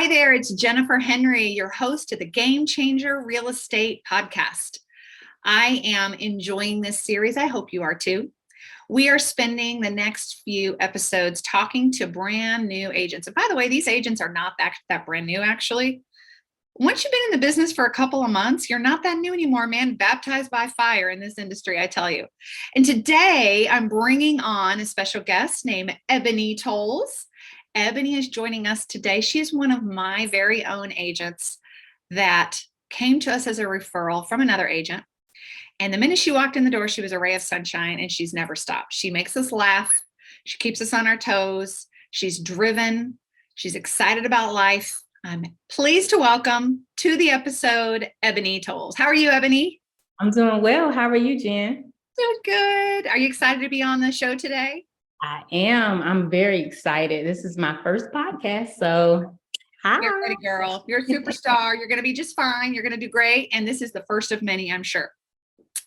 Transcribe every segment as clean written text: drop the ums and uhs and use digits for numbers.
Hi there, it's Jennifer Henry, your host of the Game Changer Real Estate Podcast. I am enjoying this series. I hope you are too. We are spending the next few episodes talking to brand new agents. And by the way, these agents are not that brand new, actually. Once you've been in the business for a couple of months, you're not that new anymore, man. Baptized by fire in this industry, I tell you. And today I'm bringing on a special guest named Ebony Toles. Ebony is joining us today. She is one of my very own agents that came to us as a referral from another agent. And the minute she walked in the door, she was a ray of sunshine, and she's never stopped. She makes us laugh. She keeps us on our toes. She's driven. She's excited about life. I'm pleased to welcome to the episode, Ebony Toles. How are you, Ebony? I'm doing well. How are you, Jen? Doing good. Are you excited to be on the show today? I am. I'm very excited. This is my first podcast, so hi. You're ready, girl. You're a superstar. You're going to be just fine. You're going to do great. And this is the first of many, I'm sure.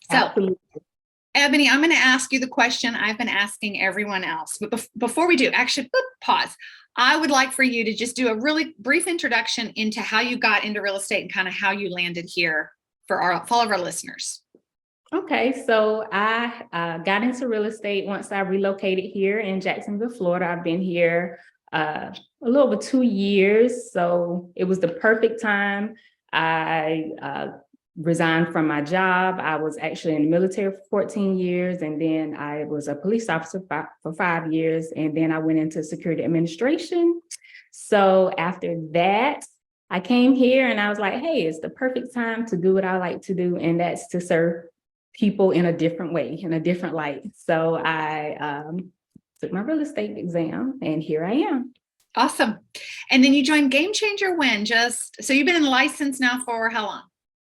So, absolutely. Ebony, I'm going to ask you the question I've been asking everyone else. But before we do, actually, pause. I would like for you to just do a really brief introduction into how you got into real estate and kind of how you landed here for all of our listeners. Okay, so I got into real estate once I relocated here in Jacksonville, Florida. I've been here a little over 2 years, so it was the perfect time. I resigned from my job. I was actually in the military for 14 years, and then I was a police officer for 5 years, and then I went into security administration. So after that, I came here and I was like, hey, it's the perfect time to do what I like to do, and that's to serve people in a different way, in a different light. So I took my real estate exam, and here I am. Awesome. And then you joined Game Changer when? So you've been in license now for how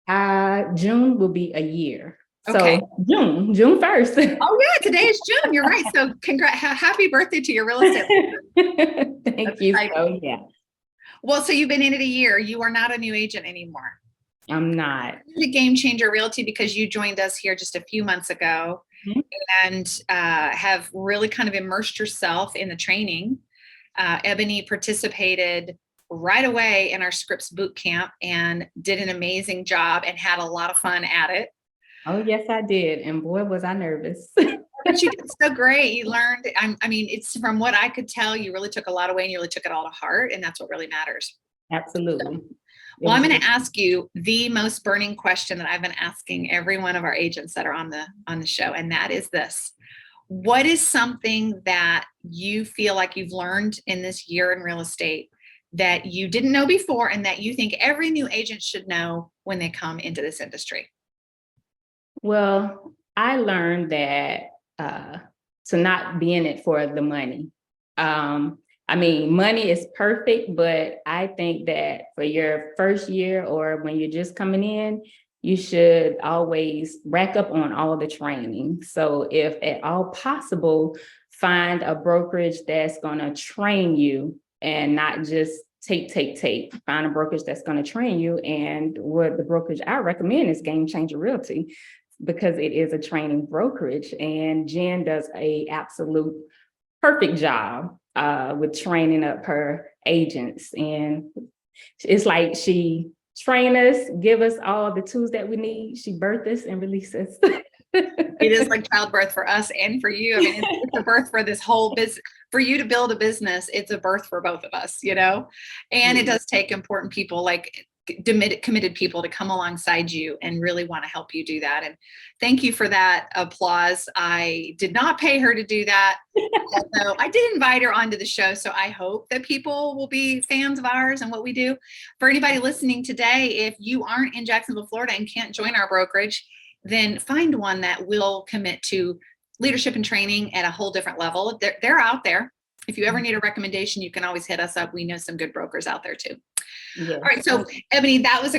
long? June will be a year. Okay. So June 1st. Oh yeah, today is June. You're right. So happy birthday to your real estate. Thank you. So yeah. Well, so you've been in it a year. You are not a new agent anymore. I'm not. You're the Game Changer Realty because you joined us here just a few months ago, and have really kind of immersed yourself in the training. Ebony participated right away in our Scripts boot camp and did an amazing job and had a lot of fun at it. Oh, yes, I did. And boy, was I nervous. But you did so great. You learned, I mean, it's from what I could tell, you really took a lot away and you really took it all to heart. And that's what really matters. Absolutely. Well, I'm going to ask you the most burning question that I've been asking every one of our agents that are on the show. And that is this: what is something that you feel like you've learned in this year in real estate that you didn't know before and that you think every new agent should know when they come into this industry? Well, I learned that to not be in it for the money. I mean, money is perfect, but I think that for your first year or when you're just coming in, you should always rack up on all the training. So if at all possible, find a brokerage that's going to train you and not just take. Find a brokerage that's going to train you. And what the brokerage I recommend is Game Changer Realty, because it is a training brokerage. And Jen does an absolute perfect job with training up her agents. And it's like she train us, give us all the tools that we need. She birth us and release us. It is like childbirth for us and for you. I mean, it's a birth for this whole business. For you to build a business, it's a birth for both of us, you know? And it does take important people, like committed people, to come alongside you and really want to help you do that. And thank you for that applause. I did not pay her to do that. Although I did invite her onto the show. So I hope that people will be fans of ours and what we do. For anybody listening today, if you aren't in Jacksonville, Florida and can't join our brokerage, then find one that will commit to leadership and training at a whole different level. They're out there. If you ever need a recommendation, you can always hit us up. We know some good brokers out there too. Yes. All right. So Ebony, that was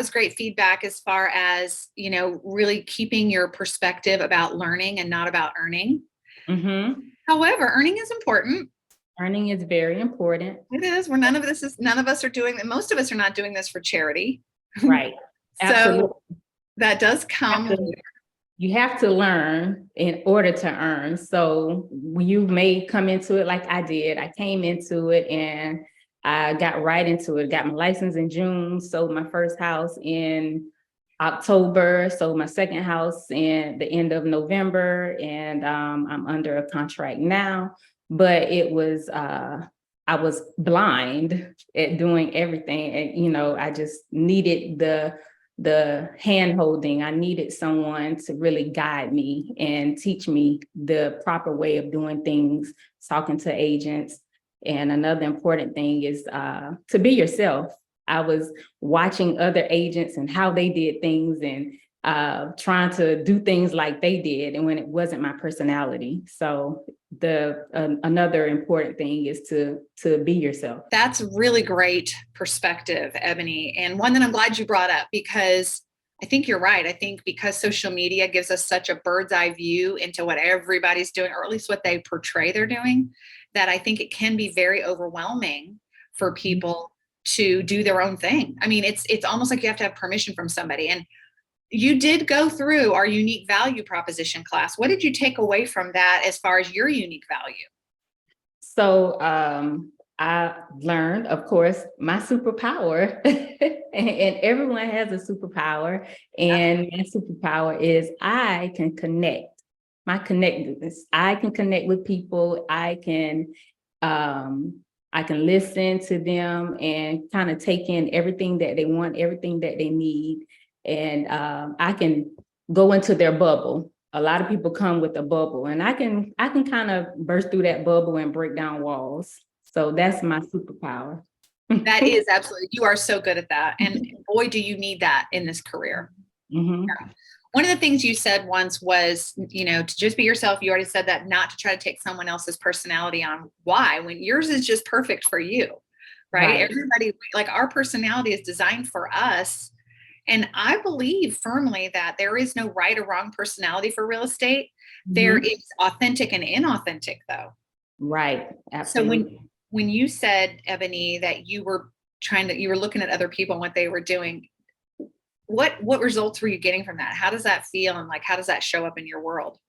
great feedback as far as, you know, really keeping your perspective about learning and not about earning. Mm-hmm. However, earning is important. Earning is very important. It is. None of us are doing that. Most of us are not doing this for charity. Right. So that does come. You have to learn in order to earn. So you may come into it like I did. I came into it and I got right into it, got my license in June, sold my first house in October, sold my second house in the end of November, and I'm under a contract now. But it was, I was blind at doing everything. And, you know, I just needed the hand holding. I needed someone to really guide me and teach me the proper way of doing things, talking to agents. And another important thing is to be yourself. I was watching other agents and how they did things and trying to do things like they did, and when it wasn't my personality. So the another important thing is to be yourself. That's really great perspective, Ebony, and one that I'm glad you brought up, because I think you're right. I think because social media gives us such a bird's eye view into what everybody's doing, or at least what they portray they're doing, that I think it can be very overwhelming for people to do their own thing. I mean, it's almost like you have to have permission from somebody. And you did go through our unique value proposition class. What did you take away from that as far as your unique value? So I learned, of course, my superpower, and everyone has a superpower. And my superpower is I can connect. My connectedness. I can connect with people. I can listen to them and kind of take in everything that they want, everything that they need, and I can go into their bubble. A lot of people come with a bubble, and I can kind of burst through that bubble and break down walls. So that's my superpower. That is absolutely, you are so good at that. And boy, do you need that in this career. Mm-hmm. One of the things you said once was, you know, to just be yourself. You already said that, not to try to take someone else's personality on. Why? When yours is just perfect for you, right? Everybody, like, our personality is designed for us. And I believe firmly that there is no right or wrong personality for real estate. Mm-hmm. There is authentic and inauthentic, though. Right. Absolutely. So when you said, Ebony, that you were looking at other people and what they were doing, what results were you getting from that? How does that feel? And like, how does that show up in your world?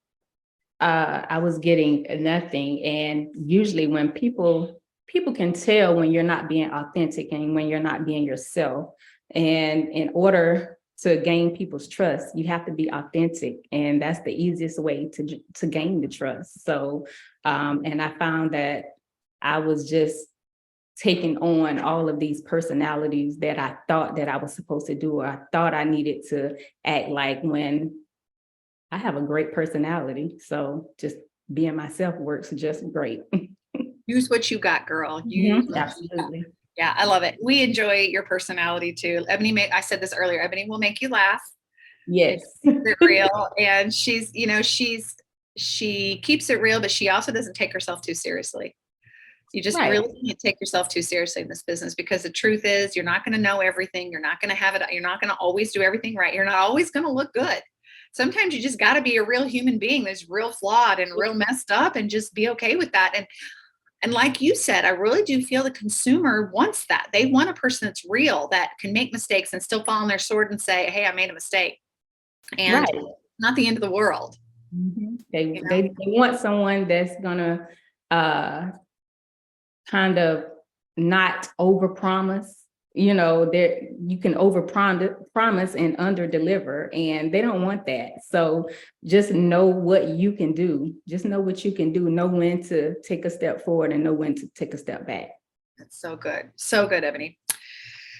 I was getting nothing. And usually when people can tell when you're not being authentic and when you're not being yourself. And in order to gain people's trust, you have to be authentic. And that's the easiest way to gain the trust. So, and I found that I was just taking on all of these personalities that I thought that I was supposed to do, or I thought I needed to act like, when I have a great personality. So just being myself works just great. Use what you got, girl. Use absolutely. Yeah, I love it. We enjoy your personality too. Ebony, I said this earlier, Ebony will make you laugh. Yes. It's real. And she keeps it real, but she also doesn't take herself too seriously. You just really can't take yourself too seriously in this business, because the truth is you're not going to know everything. You're not going to have it. You're not going to always do everything right. You're not always going to look good. Sometimes you just got to be a real human being that's real flawed and real messed up, and just be okay with that. And like you said, I really do feel the consumer wants that. They want a person that's real, that can make mistakes and still fall on their sword and say, hey, I made a mistake. And not the end of the world. Mm-hmm. They want someone that's gonna kind of not overpromise. You know, you can overpromise and under-deliver, and they don't want that. So just know what you can do. Just know what you can do. Know when to take a step forward and know when to take a step back. That's so good. So good, Ebony.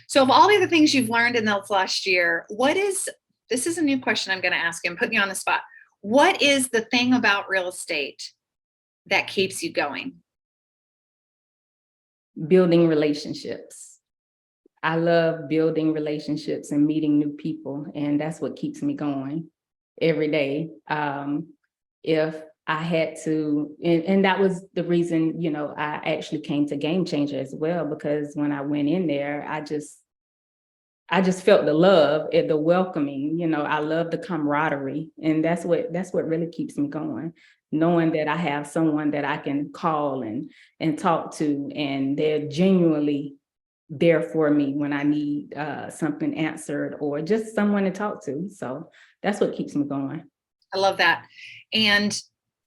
So of all the other things you've learned in the last year, this is a new question I'm going to ask you. I'm putting you on the spot. What is the thing about real estate that keeps you going? Building relationships. I love building relationships and meeting new people, and that's what keeps me going every day. If I had to, and that was the reason, you know, I actually came to Game Changer as well, because when I went in there, I just felt the love, the welcoming. You know, I love the camaraderie, and that's what really keeps me going. Knowing that I have someone that I can call and talk to, and they're genuinely there for me when I need something answered, or just someone to talk to. So that's what keeps me going. I love that. And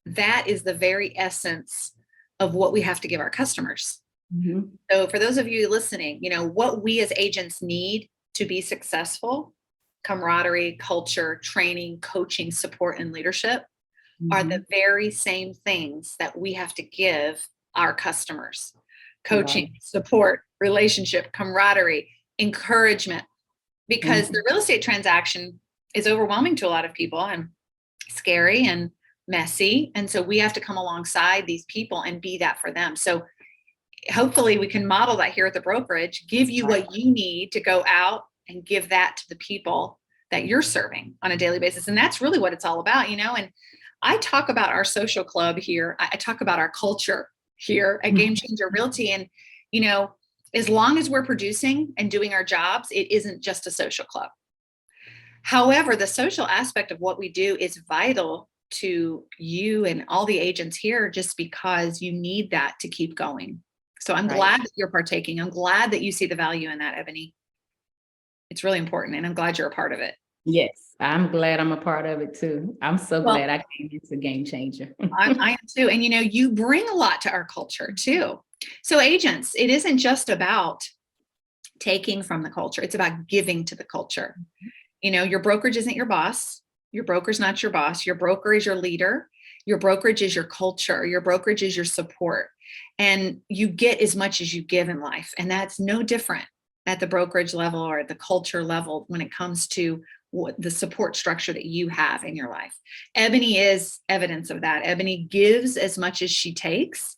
that is the very essence of what we have to give our customers. Mhm. So for those of you listening, what we as agents need to be successful, camaraderie, culture, training, coaching, support, and leadership are the Mhm. very same things that we have to give our customers. Right. Coaching, support, relationship, camaraderie, encouragement, because the Mhm. real estate transaction is overwhelming to a lot of people and scary and messy. And so we have to come alongside these people and be that for them. So hopefully we can model that here at the brokerage, give you Right. what you need to go out and give that to the people that you're serving on a daily basis. And that's really what it's all about. And I talk about our social club here. I talk about our culture here at Game Changer Realty. And, you know, as long as we're producing and doing our jobs, it isn't just a social club. However, the social aspect of what we do is vital to you and all the agents here, just because you need that to keep going. So I'm Right. glad that you're partaking. I'm glad that you see the value in that, Ebony. It's really important, and I'm glad you're a part of it. Yes, I'm glad I'm a part of it too. I'm so Well, glad I came into Game Changer. I am too. And you bring a lot to our culture too. So, agents, it isn't just about taking from the culture, it's about giving to the culture. Your brokerage isn't your boss. Your broker's not your boss. Your broker is your leader. Your brokerage is your culture. Your brokerage is your support. And you get as much as you give in life. And that's no different at the brokerage level or at the culture level when it comes to what the support structure that you have in your life. Ebony is evidence of that. Ebony gives as much as she takes,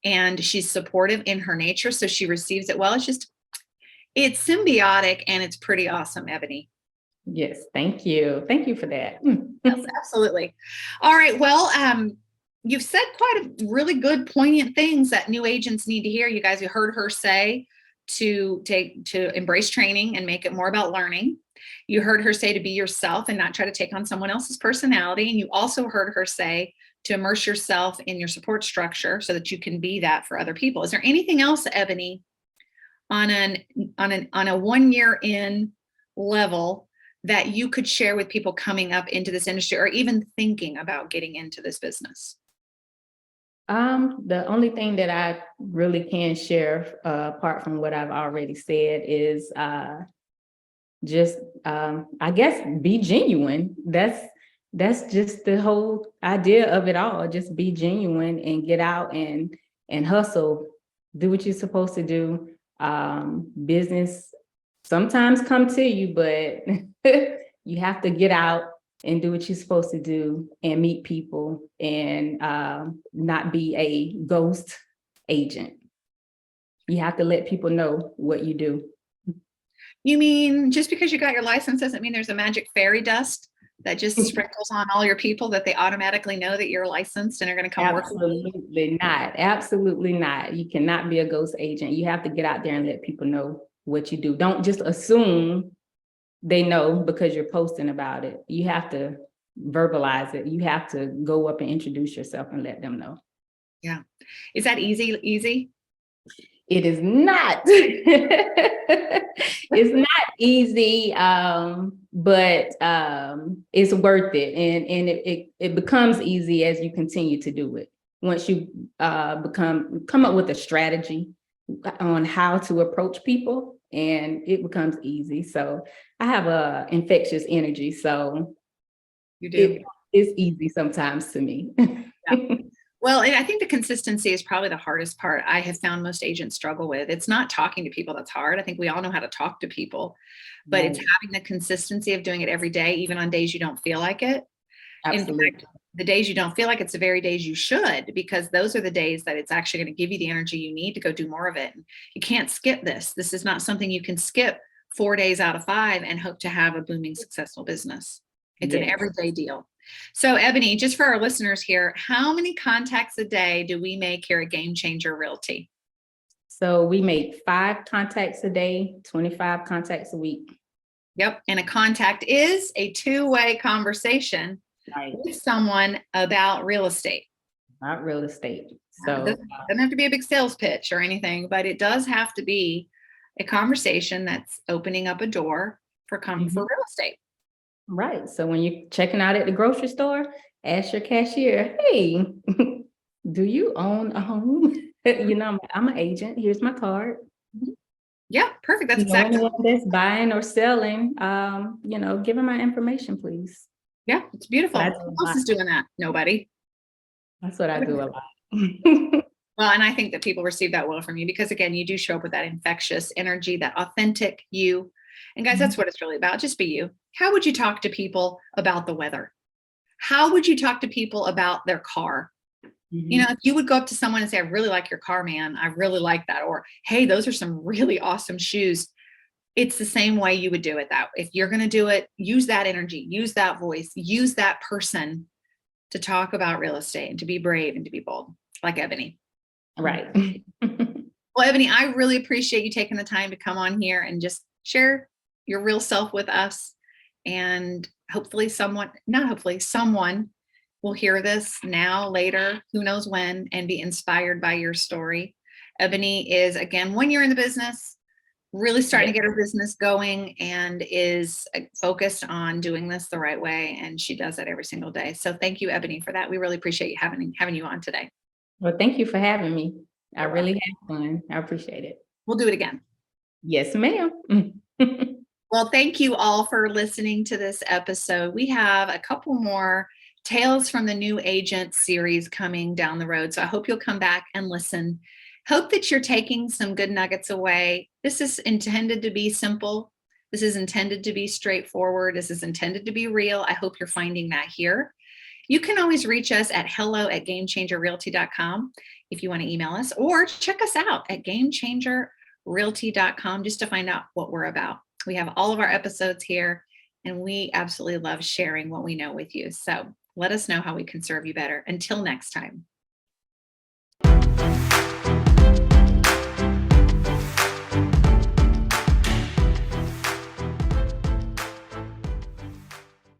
and she's supportive in her nature. So she receives it well. It's symbiotic, and it's pretty awesome, Ebony. Yes, thank you. Thank you for that. Yes, absolutely. All right. Well, you've said quite a really good, poignant things that new agents need to hear. You guys, you heard her say to embrace training and make it more about learning. You heard her say to be yourself and not try to take on someone else's personality. And you also heard her say to immerse yourself in your support structure so that you can be that for other people. Is there anything else, Ebony, on a 1 year in level that you could share with people coming up into this industry or even thinking about getting into this business? The only thing that I really can share, apart from what I've already said, is just I guess be genuine. That's just the whole idea of it all. Just be genuine and get out and hustle. Do what you're supposed to do. Business sometimes come to you, but you have to get out and do what you're supposed to do and meet people and not be a ghost agent. You have to let people know what you do. You mean just because you got your license doesn't mean there's a magic fairy dust that just sprinkles on all your people that they automatically know that you're licensed and are going to come work with you? Absolutely not. Absolutely not. You cannot be a ghost agent. You have to get out there and let people know what you do. Don't just assume they know because you're posting about it. You have to verbalize it. You have to go up and introduce yourself and let them know. Yeah. Is that easy? Easy? It is not. It's not easy, but it's worth it, and it becomes easy as you continue to do it. Once you come up with a strategy on how to approach people, and it becomes easy. So I have a infectious energy, so You it do. is easy sometimes to me. Yeah. Well, and I think the consistency is probably the hardest part I have found most agents struggle with. It's not talking to people that's hard. I think we all know how to talk to people, but it's Right. having the consistency of doing it every day, even on days you don't feel like it. In Absolutely. fact, the days you don't feel like it's the very days you should, because those are the days that it's actually going to give you the energy you need to go do more of it. You can't skip this. This is not something you can skip 4 days out of 5 and hope to have a booming, successful business. It's an Yes. everyday deal. So, Ebony, just for our listeners here, how many contacts a day do we make here at Game Changer Realty? So we make 5 contacts a day, 25 contacts a week. Yep. And a contact is a two-way conversation Right. with someone about real estate. Not real estate. It So doesn't have to be a big sales pitch or anything, but it does have to be a conversation that's opening up a door for mhm. real estate. Right. So when you're checking out at the grocery store, ask your cashier, hey, do you own a home? I'm an agent. Here's my card. Mhm. Yeah, perfect. That's exactly. Anyone that's buying or selling, give them my information, please. Yeah, it's But I beautiful. do Who a else lot. is doing that? Nobody. That's what I do a lot. Well, and I think that people receive that well from you because, again, you do show up with that infectious energy, that authentic you. And guys, that's what it's really about. Just be you. How would you talk to people about the weather? How would you talk to people about their car? If you would go up to someone and say, I really like your car, man. I really like that. Or, hey, those are some really awesome shoes. It's the same way you would do it. That if you're going to do it, use that energy, use that voice, use that person to talk about real estate and to be brave and to be bold, like Ebony. Right. Well, Ebony, I really appreciate you taking the time to come on here and just share your real self with us. And hopefully someone will hear this now, later, who knows when, and be inspired by your story. Ebony is, again, 1 year in the business, really starting to get her business going, and is focused on doing this the right way. And she does that every single day. So thank you, Ebony, for that. We really appreciate you having you on today. Well, thank you for having me. I You're really welcome. had fun. I appreciate it. We'll do it again. Yes, ma'am. Well, thank you all for listening to this episode. We have a couple more Tales from the New Agent series coming down the road. So I hope you'll come back and listen. Hope that you're taking some good nuggets away. This is intended to be simple. This is intended to be straightforward. This is intended to be real. I hope you're finding that here. You can always reach us at hello@gamechangerrealty.com if you want to email us, or check us out at gamechangerrealty.com just to find out what we're about. We have all of our episodes here, and we absolutely love sharing what we know with you. So let us know how we can serve you better. Until next time.